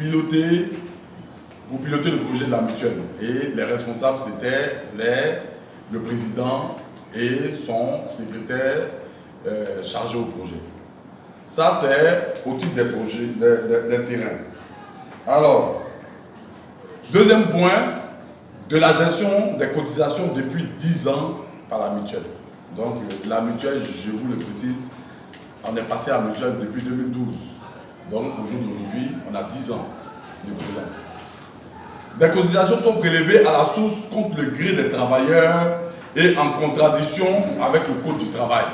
piloter le projet de la mutuelle. Et les responsables, c'était le président et son secrétaire chargé au projet. Ça, c'est au titre des projets, des terrains. Alors, deuxième point, de la gestion des cotisations depuis 10 ans par la mutuelle. Donc, la mutuelle, je vous le précise, on est passé à la mutuelle depuis 2012. Donc, au jour d'aujourd'hui, on a 10 ans de présence. Des cotisations sont prélevées à la source contre le gré des travailleurs et en contradiction avec le code du travail.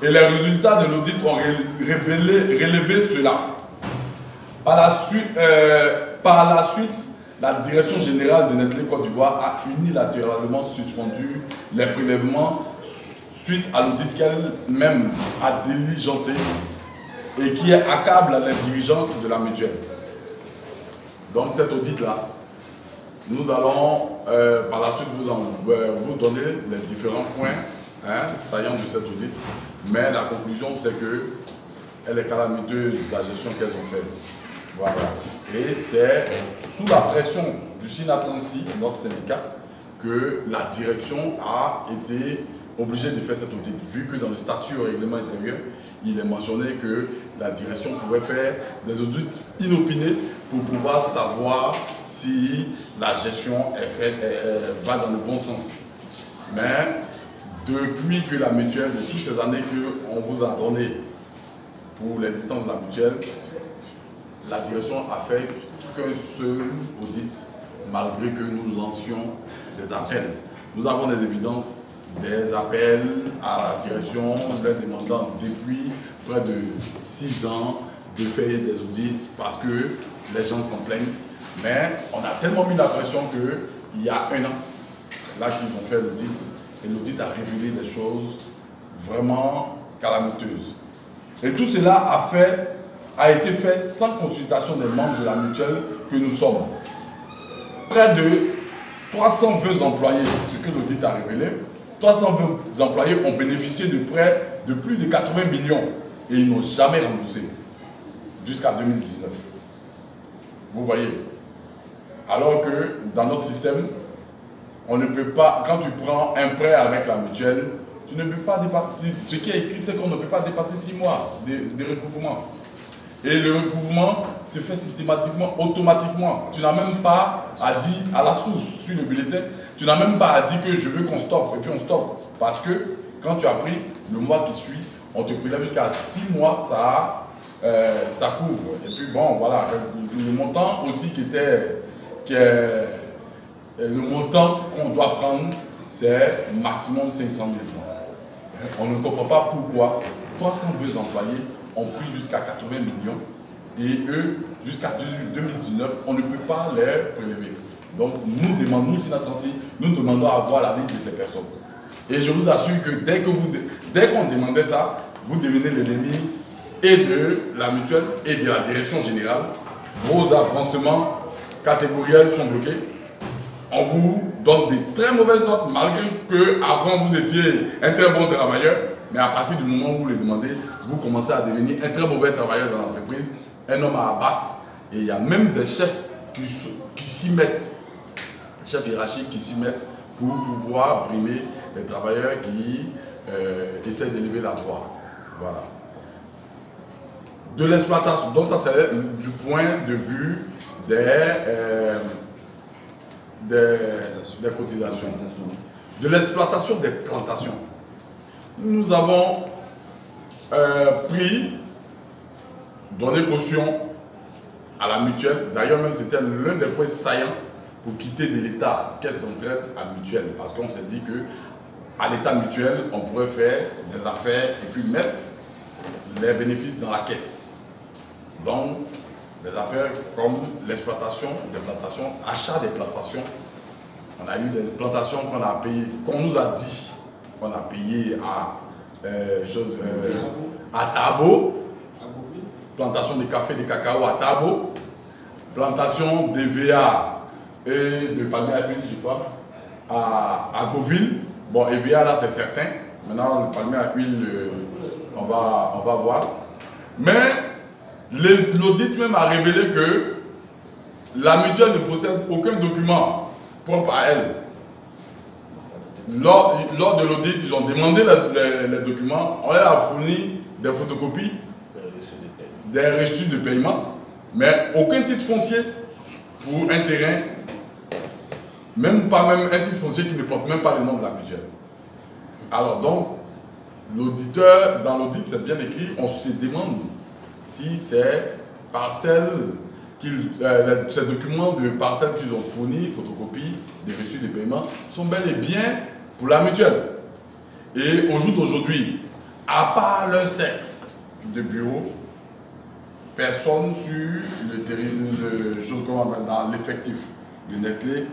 Et les résultats de l'audit ont relevé cela. Par la suite, la direction générale de Nestlé Côte d'Ivoire a unilatéralement suspendu les prélèvements suite à l'audit qu'elle-même a diligenté et qui accable les dirigeants de la mutuelle. Donc cet audit-là, nous allons par la suite vous donner les différents points saillants de cet audit. Mais la conclusion, c'est que elle est calamiteuse, la gestion qu'elles ont faite. Voilà. Et c'est sous la pression du SINATRANSI, notre syndicat, que la direction a été obligée de faire cet audit, vu que dans le statut au règlement intérieur, il est mentionné que la direction pouvait faire des audits inopinés pour pouvoir savoir si la gestion va dans le bon sens. Mais depuis que la mutuelle, de toutes ces années qu'on vous a donné pour l'existence de la mutuelle, la direction a fait qu'un seul audit, malgré que nous lancions des appels. Nous avons des évidences, des appels à la direction, les demandant depuis près de 6 ans de faire des audits parce que les gens s'en plaignent. Mais on a tellement mis la pression qu'il y a 1 an, là qu'ils ont fait l'audit, et l'audit a révélé des choses vraiment calamiteuses. Et tout cela a été fait sans consultation des membres de la mutuelle que nous sommes. Près de 320 employés, ce que l'audit a révélé, 320 employés ont bénéficié de prêts de plus de 80 millions et ils n'ont jamais remboursé jusqu'à 2019. Vous voyez? Alors que dans notre système, on ne peut pas, quand tu prends un prêt avec la mutuelle, tu ne peux pas dépasser, ce qui est écrit, c'est qu'on ne peut pas dépasser 6 mois de recouvrement. Et le recouvrement se fait systématiquement, automatiquement. Tu n'as même pas à dire à la source, sur le bulletin, tu n'as même pas à dire que je veux qu'on stoppe, et puis on stoppe. Parce que quand tu as pris le mois qui suit, on te prélève jusqu'à 6 mois, ça couvre. Et puis bon, voilà, le montant aussi le montant qu'on doit prendre, c'est maximum 500 000 francs. On ne comprend pas pourquoi 302 employés ont pris jusqu'à 80 millions et eux, jusqu'à 2019, on ne peut pas les prélever. Donc nous demandons, nous SINATRANSI, nous demandons à voir la liste de ces personnes. Et je vous assure que dès qu'on demandait ça, vous devenez l'ennemi et de la mutuelle et de la direction générale. Vos avancements catégoriels sont bloqués. On vous donne des très mauvaises notes, malgré que avant vous étiez un très bon travailleur. Mais à partir du moment où vous les demandez, vous commencez à devenir un très mauvais travailleur dans l'entreprise, un homme à abattre. Et il y a même des chefs qui s'y mettent, des chefs hiérarchiques qui s'y mettent pour pouvoir brimer les travailleurs qui essaient d'élever la voix. Voilà. De l'exploitation, donc ça c'est du point de vue des cotisations. De l'exploitation des plantations. Nous avons donné caution à la mutuelle. D'ailleurs, même c'était l'un des points saillants pour quitter de l'État caisse d'entraide à mutuelle. Parce qu'on s'est dit qu'à l'État mutuel, on pourrait faire des affaires et puis mettre les bénéfices dans la caisse. Donc, des affaires comme l'exploitation des plantations, achat des plantations. On a eu des plantations qu'on a payées, qu'on nous a dit qu'on a payé à Tabo, plantation de café, de cacao à Tabo, plantation d'EVA et de palmier à huile, je crois, à Beauville. Bon, EVA là c'est certain, maintenant le palmier à huile, on va voir. Mais L'audit même a révélé que la mutuelle ne possède aucun document propre à elle. Lors de l'audit, ils ont demandé les documents, on leur a fourni des photocopies, des reçus de paiement, mais aucun titre foncier pour un terrain, même un titre foncier qui ne porte même pas le nom de la mutuelle. Alors donc, l'auditeur, dans l'audit, c'est bien écrit, on se demande si ces parcelles, ces documents de parcelles qu'ils ont fournis, photocopies, des reçus de paiement, sont bel et bien pour la mutuelle. Et au jour d'aujourd'hui, à part leur cercle de bureau, personne sur le terrain de choses comme dans l'effectif de Nestlé